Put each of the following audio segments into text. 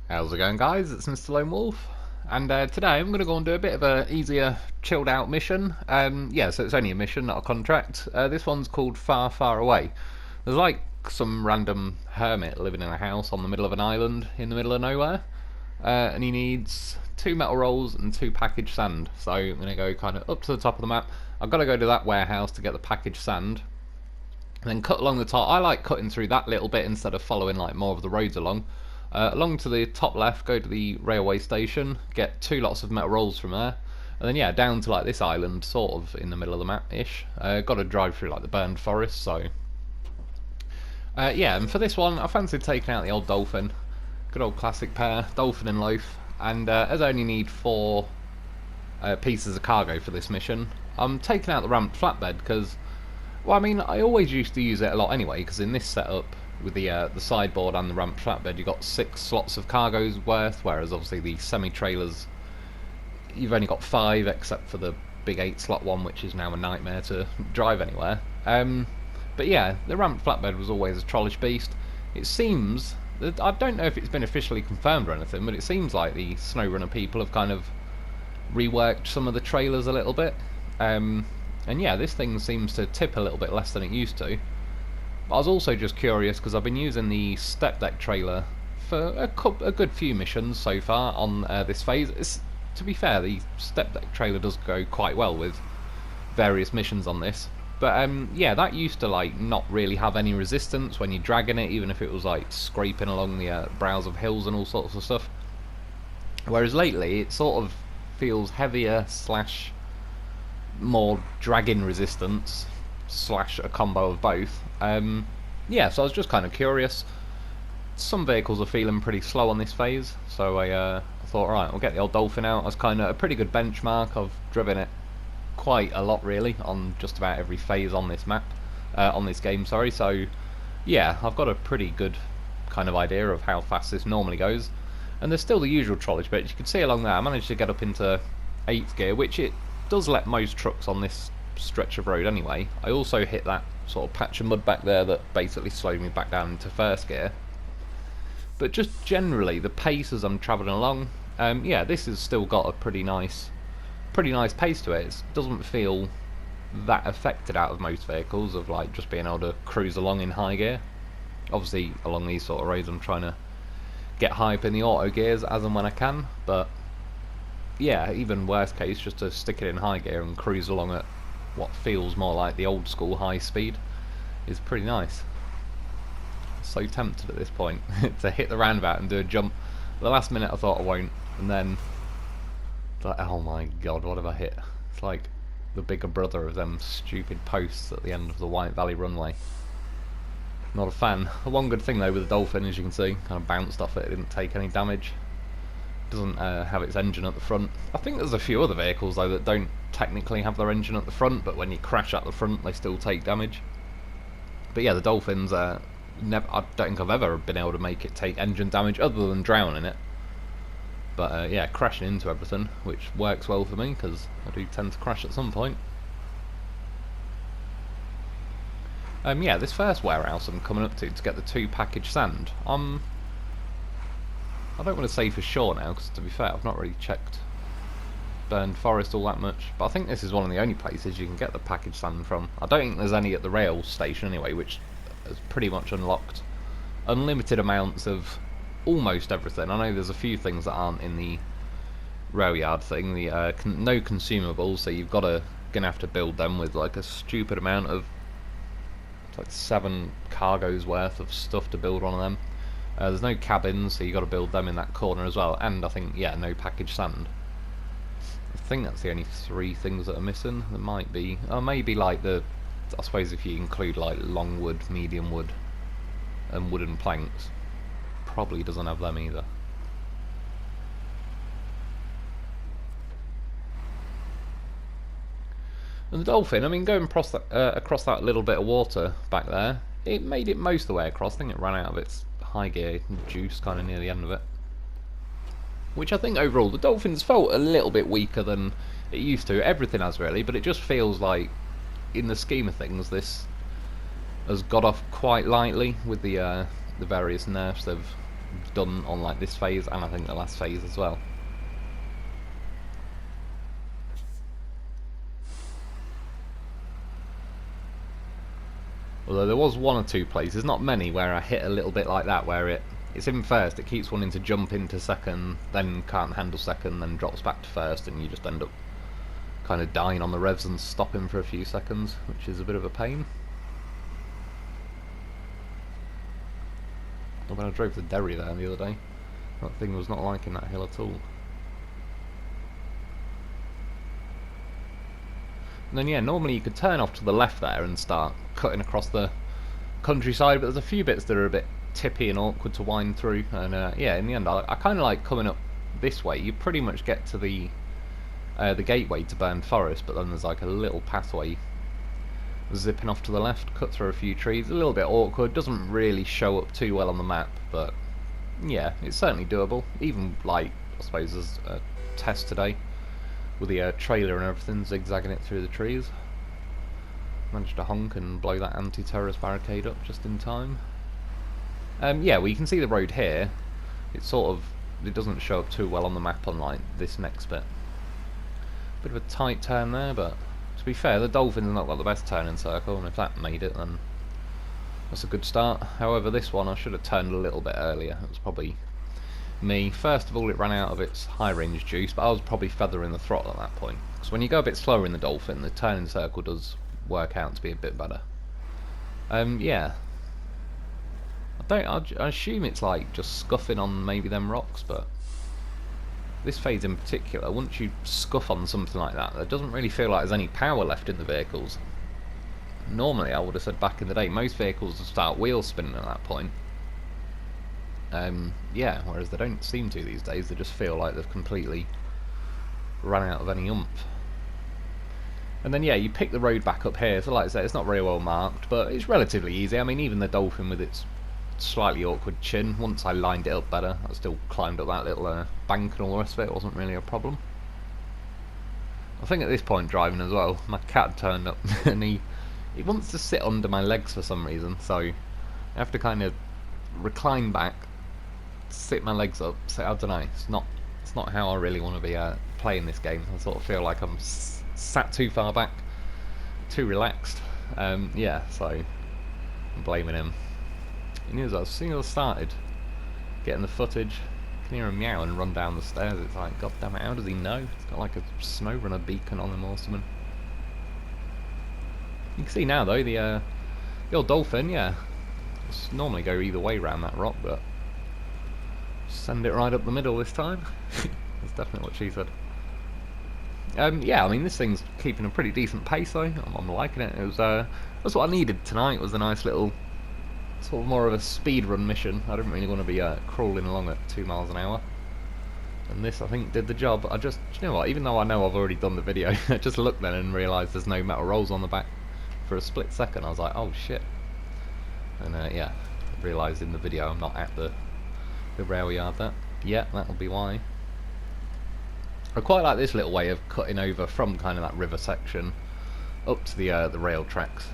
How's it going, guys? It's Mr. Lone Wolf, and today I'm going to go and do a bit of a easier, chilled out mission. Yeah, so it's only a mission, not a contract. This one's called Far, Far Away. There's like some random hermit living in a house on the middle of an island in the middle of nowhere, and he needs 2 metal rolls and 2 packaged sand. So I'm going to go kind of up to the top of the map. I've got to go to that warehouse to get the packaged sand, and then cut along the top. I like cutting through that little bit instead of following like more of the roads along. Along to the top left, go to the railway station, get 2 lots of metal rolls from there, and then yeah, down to like this island, sort of in the middle of the map-ish. Got to drive through like the burned forest, so yeah. And for this one, I fancied taking out the old Dolphin, good old classic pair, Dolphin and Lo4f, and as I only need 4 pieces of cargo for this mission, I'm taking out the ramped flatbed because, well, I mean, I always used to use it a lot anyway, because in this setup, with the sideboard and the ramped flatbed, you've got 6 slots of cargo's worth, whereas obviously the semi-trailers, you've only got 5, except for the big 8-slot one, which is now a nightmare to drive anywhere. But yeah, the ramped flatbed was always a trollish beast. It seems, that, I don't know if it's been officially confirmed or anything, but it seems like the SnowRunner people have kind of reworked some of the trailers a little bit. And yeah, this thing seems to tip a little bit less than it used to. But I was also just curious because I've been using the step deck trailer for a good few missions so far on this phase. To be fair, the step deck trailer does go quite well with various missions on this. But yeah, that used to like not really have any resistance when you're dragging it, even if it was like scraping along the brows of hills and all sorts of stuff. Whereas lately, it sort of feels heavier slash more dragging resistance slash a combo of both. Yeah, so I was just kind of curious. Some vehicles are feeling pretty slow on this phase, so I thought, alright, we'll get the old Dolphin out. As kind of a pretty good benchmark. I've driven it quite a lot, really, on just about every phase on this map, on this game, sorry. So yeah, I've got a pretty good kind of idea of how fast this normally goes. And there's still the usual trollish bit. You can see along there, I managed to get up into 8th gear, which it does let most trucks on this stretch of road anyway. I also hit that sort of patch of mud back there that basically slowed me back down into 1st gear. But just generally, the pace as I'm travelling along, yeah, this has still got a pretty nice pace to it. It doesn't feel that affected out of most vehicles of like just being able to cruise along in high gear. Obviously, along these sort of roads, I'm trying to get high up in the auto gears as and when I can, but yeah, even worst case, just to stick it in high gear and cruise along at what feels more like the old school high speed is pretty nice. So tempted at this point to hit the roundabout and do a jump. At the last minute I thought I won't, and then like, oh my god, what have I hit? It's like the bigger brother of them stupid posts at the end of the White Valley runway. Not a fan. The one good thing though with the Dolphin, as you can see, kind of bounced off it, didn't take any damage. Doesn't have its engine at the front. I think there's a few other vehicles though that don't technically have their engine at the front, but when you crash at the front they still take damage. But yeah, the Dolphins, I don't think I've ever been able to make it take engine damage other than drowning it. But yeah, crashing into everything, which works well for me because I do tend to crash at some point. Yeah, this first warehouse I'm coming up to get the 2 packaged sand. I don't want to say for sure now, because to be fair, I've not really checked burned forest all that much, but I think this is one of the only places you can get the packaged sand from. I don't think there's any at the rail station anyway, which has pretty much unlocked unlimited amounts of almost everything. I know there's a few things that aren't in the rail yard thing, the no consumables, so you've gonna have to build them with like a stupid amount of, it's like 7 cargoes worth of stuff to build one of them. There's no cabins, so you've got to build them in that corner as well, and I think, yeah, no packaged sand. I think that's the only 3 things that are missing. There might be, or maybe like the, I suppose if you include like long wood, medium wood, and wooden planks, probably doesn't have them either. And the Dolphin, I mean, going across that little bit of water back there, it made it most of the way across. I think it ran out of its high gear juice kind of near the end of it, which I think overall the Dolphins felt a little bit weaker than it used to. Everything has really, but it just feels like in the scheme of things this has got off quite lightly with the various nerfs they've done on like this phase, and I think the last phase as well. Although there was one or two places, not many, where I hit a little bit like that, where it's in first, it keeps wanting to jump into second, then can't handle second, then drops back to first, and you just end up kind of dying on the revs and stopping for a few seconds, which is a bit of a pain. When I drove to Derry there the other day, that thing was not liking that hill at all. And then yeah, normally you could turn off to the left there and start cutting across the countryside, but there's a few bits that are a bit tippy and awkward to wind through, and yeah, in the end I kind of like coming up this way. You pretty much get to the gateway to Burn Forest, but then there's like a little pathway zipping off to the left, cut through a few trees, a little bit awkward, doesn't really show up too well on the map, but yeah, it's certainly doable, even like, I suppose as a test today, with the trailer and everything, zigzagging it through the trees. Managed to honk and blow that anti-terrorist barricade up just in time. Yeah, well you can see the road here, it's sort of, it doesn't show up too well on the map on like this next bit. Bit of a tight turn there, but to be fair, the Dolphin's not got the best turning circle, and if that made it, then that's a good start. However, this one I should have turned a little bit earlier. It was probably me. First of all, it ran out of its high range juice, but I was probably feathering the throttle at that point. Because when you go a bit slower in the Dolphin, the turning circle does work out to be a bit better. Yeah. I assume it's like just scuffing on maybe them rocks, but this phase in particular, once you scuff on something like that, there doesn't really feel like there's any power left in the vehicles. Normally, I would have said back in the day, most vehicles would start wheel spinning at that point. Yeah, whereas they don't seem to these days, they just feel like they've completely run out of any oomph. And then yeah, you pick the road back up here, so like I said, it's not very well marked, but it's relatively easy. I mean, even the Dolphin with its slightly awkward chin, once I lined it up better, I still climbed up that little bank and all the rest of it, wasn't really a problem. I think at this point driving as well, my cat turned up and he wants to sit under my legs for some reason, so I have to kind of recline back, sit my legs up, so I don't know, it's not how I really want to be playing this game. I sort of feel like I'm sat too far back, too relaxed. Yeah, so I'm blaming him. And as soon as I started getting the footage, you can hear him meow and run down the stairs. It's like, god damn it, how does he know? It's got like a SnowRunner beacon on him or something. You can see now though, the old Dolphin, yeah, just normally go either way around that rock, but send it right up the middle this time. That's definitely what she said. Yeah, I mean this thing's keeping a pretty decent pace though. I'm liking it. It was that's what I needed tonight. Was a nice little sort of more of a speed run mission. I didn't really want to be crawling along at 2 miles an hour. And this, I think, did the job. Do you know what? Even though I know I've already done the video, I just looked then and realised there's no metal rolls on the back. For a split second, I was like, oh shit. And yeah, I realised in the video I'm not at the rail yard there. Yeah, that'll be why. I quite like this little way of cutting over from kind of that river section up to the rail tracks.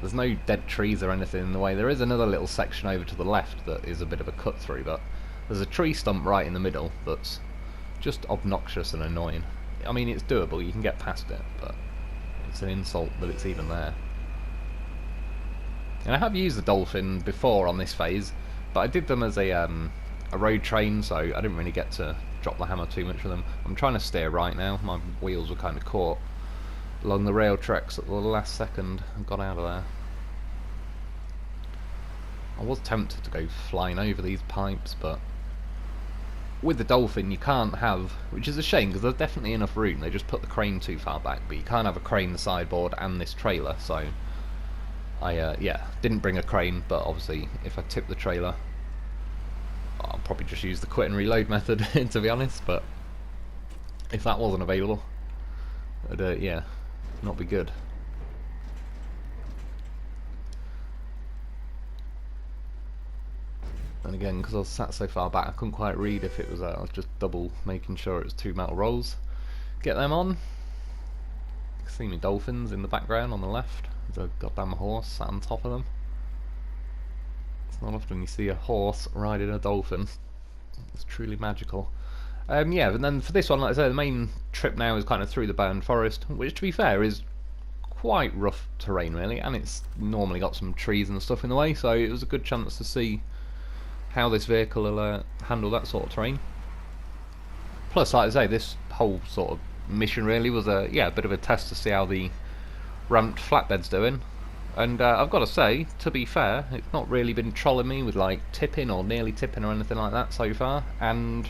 There's no dead trees or anything in the way. There is another little section over to the left that is a bit of a cut through, but there's a tree stump right in the middle that's just obnoxious and annoying. I mean, it's doable, you can get past it, but it's an insult that it's even there. And I have used the Dolphin before on this phase, but I did them as a road train, so I didn't really get to drop the hammer too much with them. I'm trying to steer right now. My wheels were kind of caught along the rail tracks at the last second and got out of there. I was tempted to go flying over these pipes, but with the Dolphin you can't have, which is a shame because there's definitely enough room, they just put the crane too far back, but you can't have a crane, the sideboard and this trailer, so I yeah, didn't bring a crane, but obviously if I tip the trailer I'll probably just use the quit and reload method to be honest, but if that wasn't available it'd yeah, not be good. And again, because I was sat so far back I couldn't quite read if it was I was just double making sure it was 2 metal rolls. Get them on. You can see me Dolphins in the background on the left. There's a goddamn horse sat on top of them. It's not often you see a horse riding a Dolphin. It's truly magical. Yeah, and then for this one, like I say, the main trip now is kind of through the burned forest, which, to be fair, is quite rough terrain, really, and it's normally got some trees and stuff in the way, so it was a good chance to see how this vehicle will handle that sort of terrain. Plus, like I say, this whole sort of mission really was a bit of a test to see how the ramped flatbed's doing. And I've got to say, to be fair, it's not really been trolling me with like tipping or nearly tipping or anything like that so far, and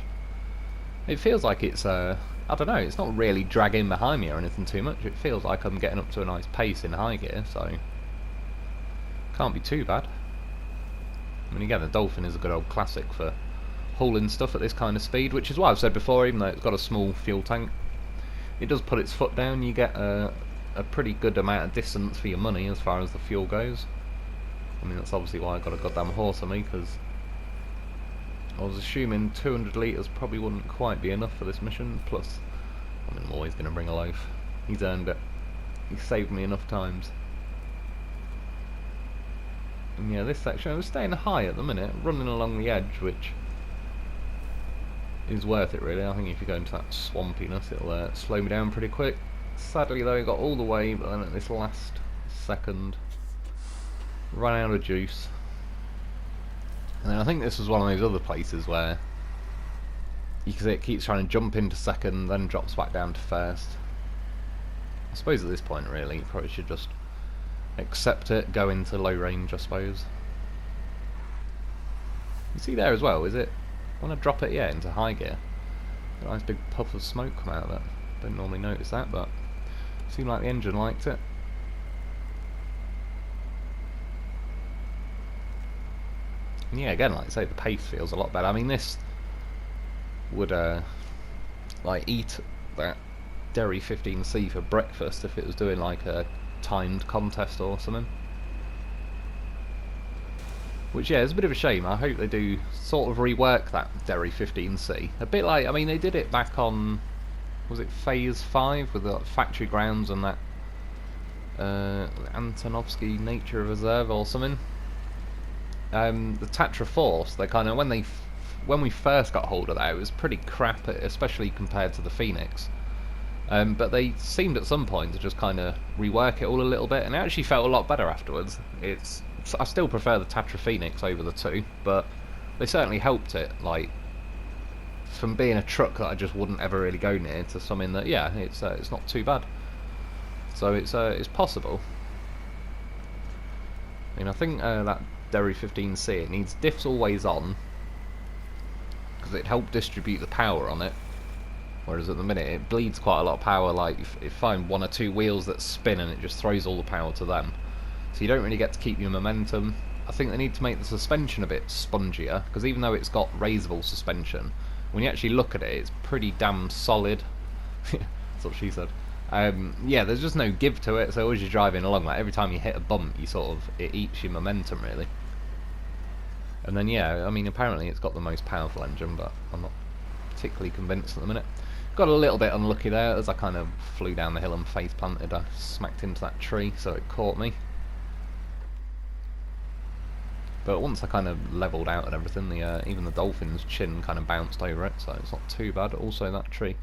it feels like it's I don't know, it's not really dragging behind me or anything too much. It feels like I'm getting up to a nice pace in high gear, so can't be too bad. I mean, again, the Dolphin is a good old classic for hauling stuff at this kind of speed, which is what I've said before, even though it's got a small fuel tank, it does put its foot down. You get a pretty good amount of distance for your money as far as the fuel goes. I mean, that's obviously why I got a goddamn horse on me, because I was assuming 200 litres probably wouldn't quite be enough for this mission. Plus, I mean, I'm always going to bring a loaf. He's earned it. He's saved me enough times. And yeah, this section, I'm staying high at the minute, running along the edge, which is worth it really. I think if you go into that swampiness, it'll slow me down pretty quick. Sadly though, I got all the way, but then at this last second, ran out of juice. And then I think this was one of those other places where you can see it keeps trying to jump into second, then drops back down to first. I suppose at this point really, you probably should just accept it, go into low range, I suppose. You see there as well, is it? When I drop it, into high gear, a nice big puff of smoke come out of it. Don't normally notice that, but it seemed like the engine liked it. And yeah, again, like I say, the pace feels a lot better. I mean, this would like eat that Derry 15C for breakfast if it was doing like a timed contest or something. Which, yeah, is a bit of a shame. I hope they do sort of rework that Derry 15C. A bit like, I mean, they did it back on, was it Phase 5 with the factory grounds and that Antonovsky Nature Reserve or something. The Tatra Force, they kind of, when we first got hold of that, it was pretty crap, especially compared to the Phoenix. But they seemed at some point to just kind of rework it all a little bit, and it actually felt a lot better afterwards. I still prefer the Tatra Phoenix over the two, but they certainly helped it, like, from being a truck that I just wouldn't ever really go near to something that, yeah, it's not too bad. So it's possible. I mean, I think that Derry 15C, it needs diffs always on, because it helped distribute the power on it. Whereas at the minute it bleeds quite a lot of power. Like if you find one or two wheels that spin and it just throws all the power to them, so you don't really get to keep your momentum. I think they need to make the suspension a bit spongier, because even though it's got raisable suspension, when you actually look at it, it's pretty damn solid. That's what she said. Yeah, there's just no give to it, so as you're driving along, like every time you hit a bump, it eats your momentum really. And then yeah, I mean apparently it's got the most powerful engine, but I'm not particularly convinced at the minute. Got a little bit unlucky there as I kind of flew down the hill and face planted. I smacked into that tree, so it caught me. But once I kind of levelled out and everything, even the Dolphin's chin kind of bounced over it, so it's not too bad. Also that tree,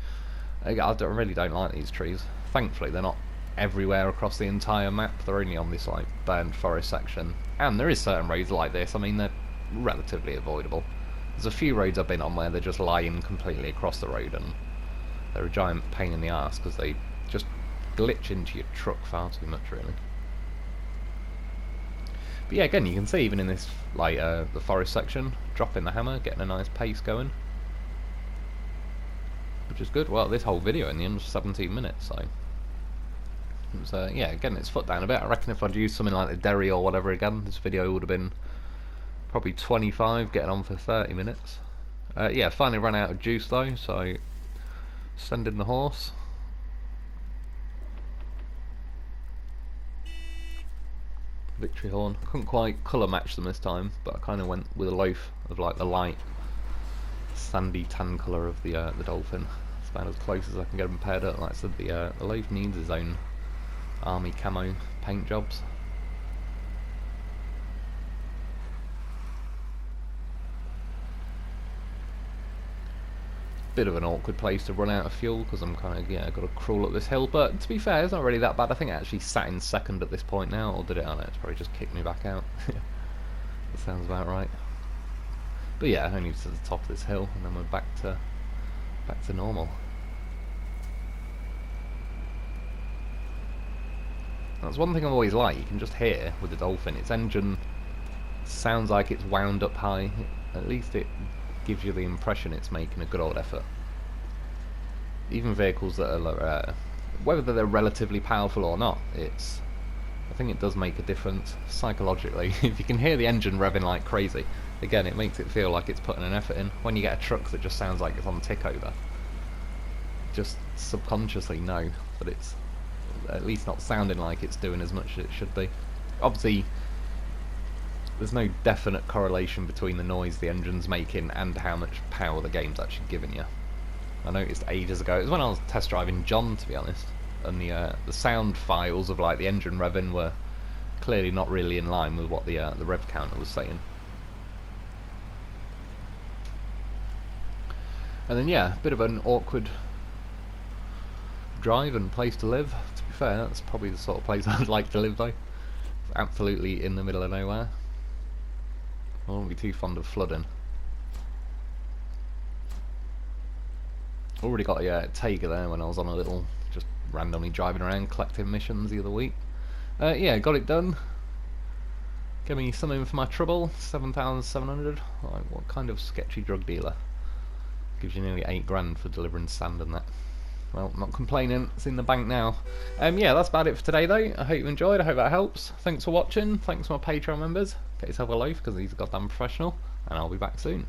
I really don't like these trees. Thankfully they're not everywhere across the entire map. They're only on this like burned forest section, and there is certain roads like this. I mean, they're relatively avoidable. There's a few roads I've been on where they're just lying completely across the road, and they're a giant pain in the arse because they just glitch into your truck far too much, really. But yeah, again, you can see even in this, like, the forest section, dropping the hammer, getting a nice pace going, which is good. Well, this whole video in the end was 17 minutes, so it was, yeah, getting its foot down a bit. I reckon if I'd used something like the Derry or whatever again, this video would have been probably 25, getting on for 30 minutes. Yeah, finally ran out of juice though, so send in the horse. Victory horn. Couldn't quite colour match them this time, but I kind of went with a loaf of like the light sandy tan colour of the Dolphin. It's about as close as I can get them paired up. Like I said, the loaf needs his own army camo paint jobs. Bit of an awkward place to run out of fuel because I'm kind of, yeah, got to crawl up this hill. But to be fair, it's not really that bad. I think I actually sat in second at this point now, or did it? I don't know, it's probably just kicked me back out. That sounds about right. But yeah, only to the top of this hill, and then we're back to normal. That's one thing I've always liked. You can just hear with the Dolphin, its engine sounds like it's wound up high. At least it gives you the impression it's making a good old effort. Even vehicles that are, whether they're relatively powerful or not, I think it does make a difference psychologically. If you can hear the engine revving like crazy, again, it makes it feel like it's putting an effort in. When you get a truck that just sounds like it's on tick over, just subconsciously know that it's at least not sounding like it's doing as much as it should be. Obviously, there's no definite correlation between the noise the engine's making and how much power the game's actually giving you. I noticed ages ago, it was when I was test driving John, to be honest, and the sound files of like the engine revving were clearly not really in line with what the rev counter was saying. And then yeah, a bit of an awkward drive and place to live. To be fair, that's probably the sort of place I'd like to live though. Absolutely in the middle of nowhere. I won't be too fond of flooding. Already got a Tiger there when I was on a little, just randomly driving around collecting missions the other week. Yeah, got it done. Give me something for my trouble, 7,700. Like, what kind of sketchy drug dealer gives you nearly 8 grand for delivering sand and that? Well, not complaining, it's in the bank now. Yeah, that's about it for today though. I hope you enjoyed, I hope that helps. Thanks for watching, thanks to my Patreon members. Get yourself a loaf because he's goddamn professional, and I'll be back soon.